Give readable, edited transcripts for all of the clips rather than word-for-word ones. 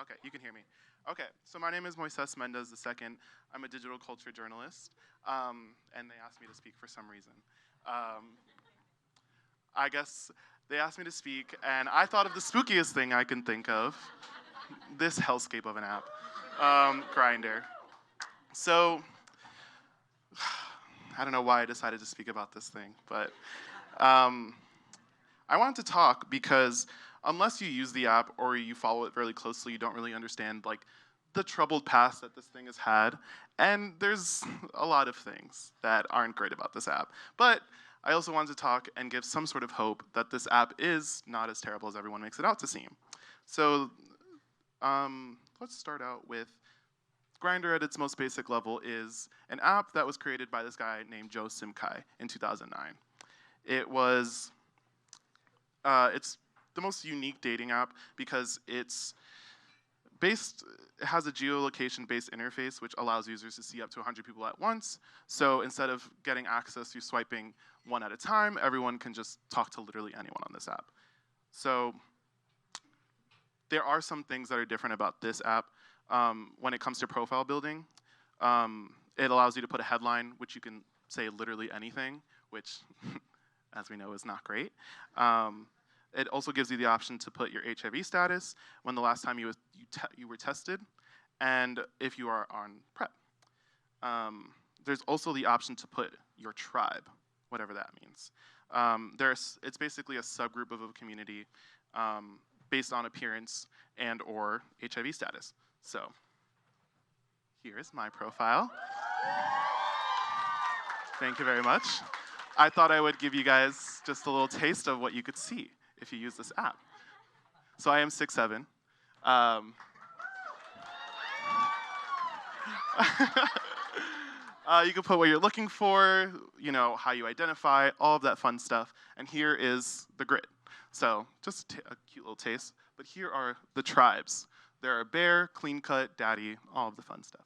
Okay, you can hear me. Okay, so my name is Moises Mendez II. I'm a digital culture journalist, and they asked me to speak for some reason. Um, I guess they asked me to speak, and I thought of the spookiest thing I can think of, this hellscape of an app, Grindr. So, I don't know why I decided to speak about this thing, but um, I wanted to talk because unless you use the app or you follow it really closely, you don't really understand like the troubled past that this thing has had. And there's a lot of things that aren't great about this app. But I also wanted to talk and give some sort of hope that this app is not as terrible as everyone makes it out to seem. So let's start out with Grindr at its most basic level is an app that was created by this guy named Joe Simkai in 2009. It was it's the most unique dating app because it has a geolocation-based interface which allows users to see up to 100 people at once. So instead of getting access through swiping one at a time, everyone can just talk to literally anyone on this app. So there are some things that are different about this app when it comes to profile building. It allows you to put a headline, which you can say literally anything, which, as we know, is not great. It also gives you the option to put your HIV status, when the last time you were tested, and if you are on PrEP. There's also the option to put your tribe, whatever that means. It's basically a subgroup of a community based on appearance and or HIV status. So here is my profile. Thank you very much. I thought I would give you guys just a little taste of what you could see if you use this app. So I am 6'7". You can put what you're looking for, how you identify, all of that fun stuff. And here is the grid. So just a cute little taste. But here are the tribes. There are bear, clean cut, daddy, all of the fun stuff.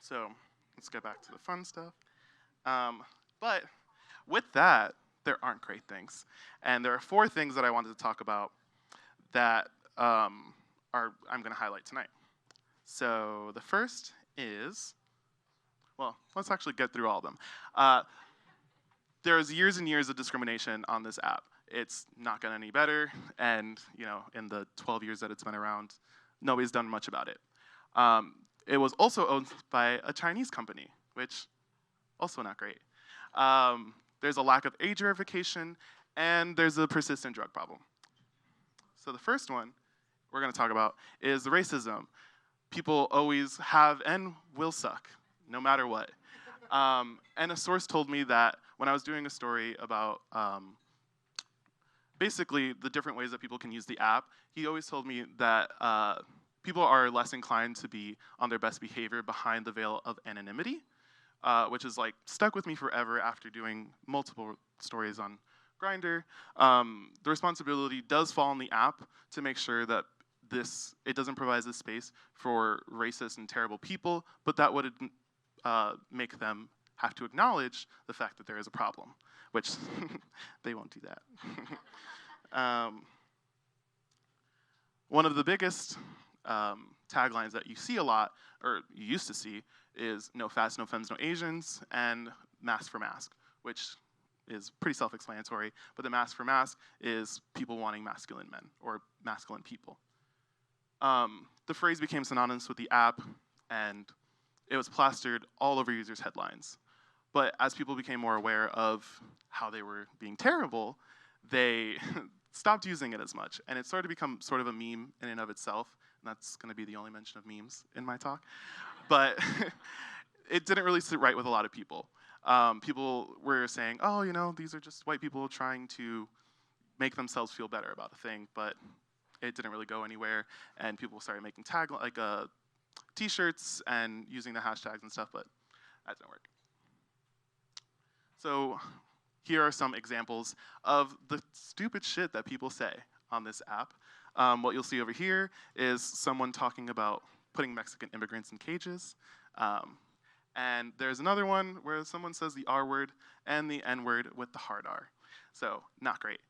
So let's get back to the fun stuff. But with that, there aren't great things. And there are 4 things that I wanted to talk about that I'm going to highlight tonight. So the first is, well, let's actually get through all of them. There's years and years of discrimination on this app. It's not gotten any better, and in the 12 years that it's been around, nobody's done much about it. It was also owned by a Chinese company, which also not great. There's a lack of age verification, and there's a persistent drug problem. So the first one we're going to talk about is the racism. People always have and will suck, no matter what. And a source told me that when I was doing a story about basically the different ways that people can use the app, he always told me that people are less inclined to be on their best behavior behind the veil of anonymity, which is like stuck with me forever after doing multiple stories on Grindr. The responsibility does fall on the app to make sure that it doesn't provide this space for racist and terrible people, but that would make them have to acknowledge the fact that there is a problem, which they won't do that. One of the biggest taglines that you see a lot, or you used to see, is no fats, no femmes, no Asians, and mask for mask, which is pretty self-explanatory, but the mask for mask is people wanting masculine men, or masculine people. The phrase became synonymous with the app, and it was plastered all over users' headlines. But as people became more aware of how they were being terrible, they stopped using it as much. And it started to become sort of a meme in and of itself. And that's going to be the only mention of memes in my talk. But it didn't really sit right with a lot of people. People were saying, oh, these are just white people trying to make themselves feel better about a thing. But it didn't really go anywhere. And people started making T-shirts and using the hashtags and stuff, but that didn't work. So here are some examples of the stupid shit that people say on this app. What you'll see over here is someone talking about putting Mexican immigrants in cages. And there's another one where someone says the R word and the N word with the hard R. So not great.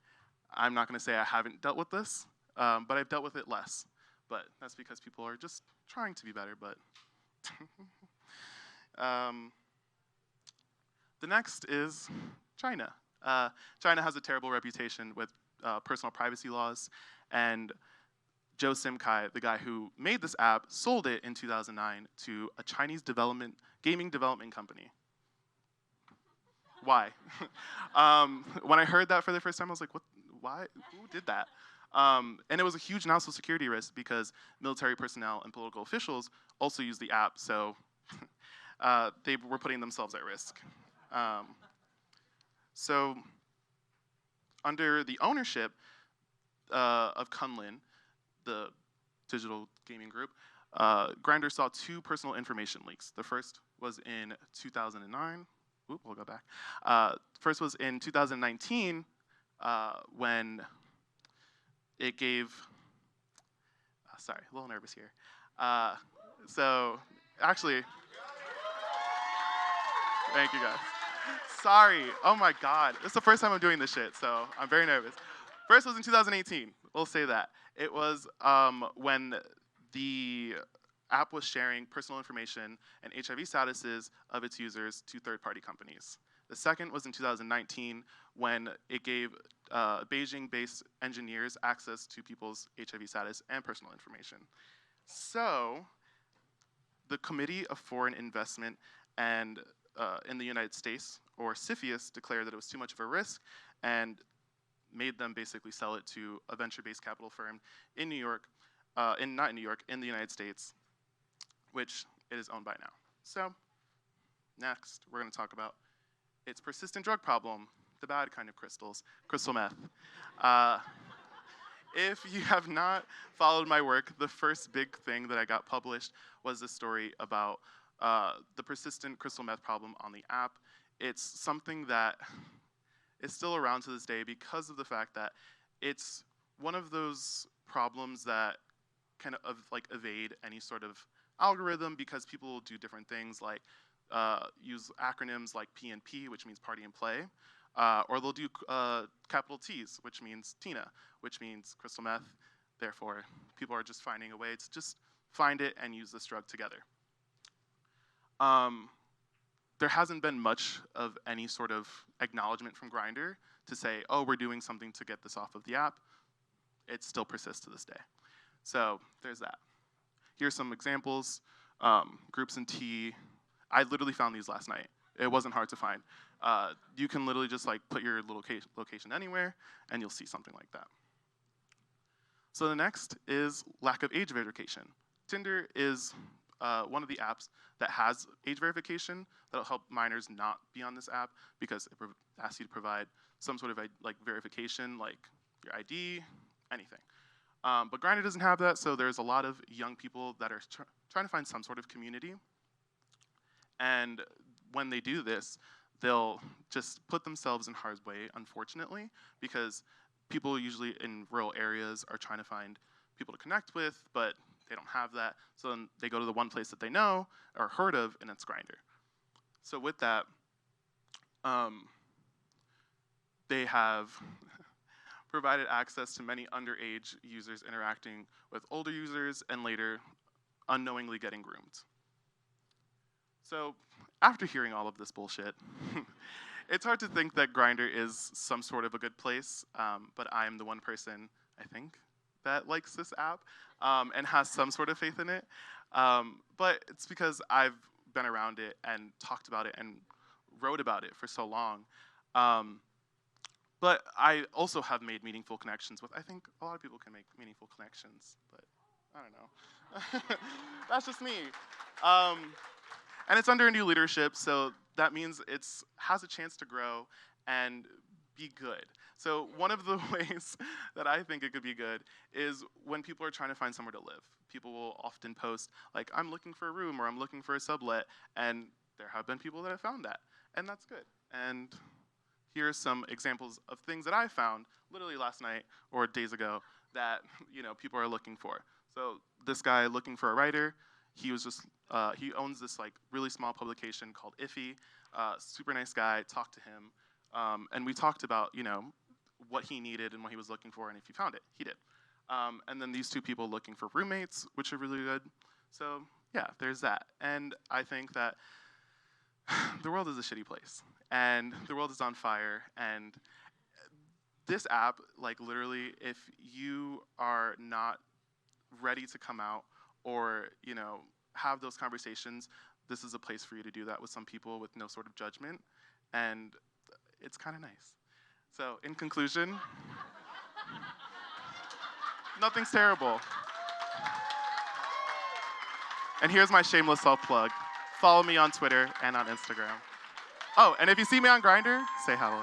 I'm not going to say I haven't dealt with this, but I've dealt with it less. but that's because people are just trying to be better, but the next is China. China has a terrible reputation with personal privacy laws, and Joe Simkai, the guy who made this app, sold it in 2009 to a Chinese gaming development company. Why? When I heard that for the first time, I was like, what? Why? Who did that? And it was a huge national security risk because military personnel and political officials also use the app, so they were putting themselves at risk. So under the ownership of Kunlun, the digital gaming group, Grindr saw 2 personal information leaks. The first was in 2009. Oop, we'll go back. First was in 2019 when it gave, sorry, a little nervous here. So actually, thank you guys. Sorry, oh my God. It's the first time I'm doing this shit, so I'm very nervous. First was in 2018, we'll say that. It was when the app was sharing personal information and HIV statuses of its users to third-party companies. The second was in 2019 when it gave Beijing-based engineers access to people's HIV status and personal information. So the Committee of Foreign Investment and in the United States, or CFIUS, declared that it was too much of a risk and made them basically sell it to a venture-based capital firm in New York, not in New York, in the United States, which it is owned by now. So next, we're going to talk about its persistent drug problem, the bad kind of crystals, crystal meth. If you have not followed my work, the first big thing that I got published was this story about the persistent crystal meth problem on the app. It's something that is still around to this day because of the fact that it's one of those problems that kind of evade any sort of algorithm because people will do different things like use acronyms like PNP, which means party and play, or they'll do capital T's, which means Tina, which means crystal meth. Therefore, people are just finding a way to just find it and use this drug together. There hasn't been much of any sort of acknowledgement from Grindr to say, oh, we're doing something to get this off of the app. It still persists to this day. So there's that. Here's some examples. Groups in T. I literally found these last night. It wasn't hard to find. You can literally just put your location anywhere, and you'll see something like that. So the next is lack of age verification. Tinder is one of the apps that has age verification that'll help minors not be on this app because it asks you to provide some sort of verification, like your ID, anything. But Grindr doesn't have that, so there's a lot of young people that are trying to find some sort of community. And when they do this, they'll just put themselves in harm's way, unfortunately, because people usually in rural areas are trying to find people to connect with, but they don't have that. So then they go to the one place that they know or heard of, and it's Grindr. So with that, they have provided access to many underage users interacting with older users and later unknowingly getting groomed. So after hearing all of this bullshit, it's hard to think that Grindr is some sort of a good place, but I am the one person, I think, that likes this app and has some sort of faith in it. But it's because I've been around it and talked about it and wrote about it for so long. But I also have made meaningful connections with, I think a lot of people can make meaningful connections, but I don't know. That's just me. And it's under new leadership, so that means it has a chance to grow and be good. So one of the ways that I think it could be good is when people are trying to find somewhere to live. People will often post, like, I'm looking for a room or I'm looking for a sublet, and there have been people that have found that, and that's good. And here are some examples of things that I found literally last night or days ago that people are looking for. So this guy looking for a writer, he was just he owns this really small publication called Iffy. Super nice guy. Talked to him, and we talked about what he needed and what he was looking for, and if he found it, he did. And then these two people looking for roommates, which are really good. So yeah, there's that. And I think that the world is a shitty place, and the world is on fire. And this app, like literally, if you are not ready to come out or have those conversations, this is a place for you to do that with some people with no sort of judgment, and it's kind of nice. So in conclusion, nothing's terrible. And here's my shameless self-plug. Follow me on Twitter and on Instagram. Oh, and if you see me on Grindr, say hello.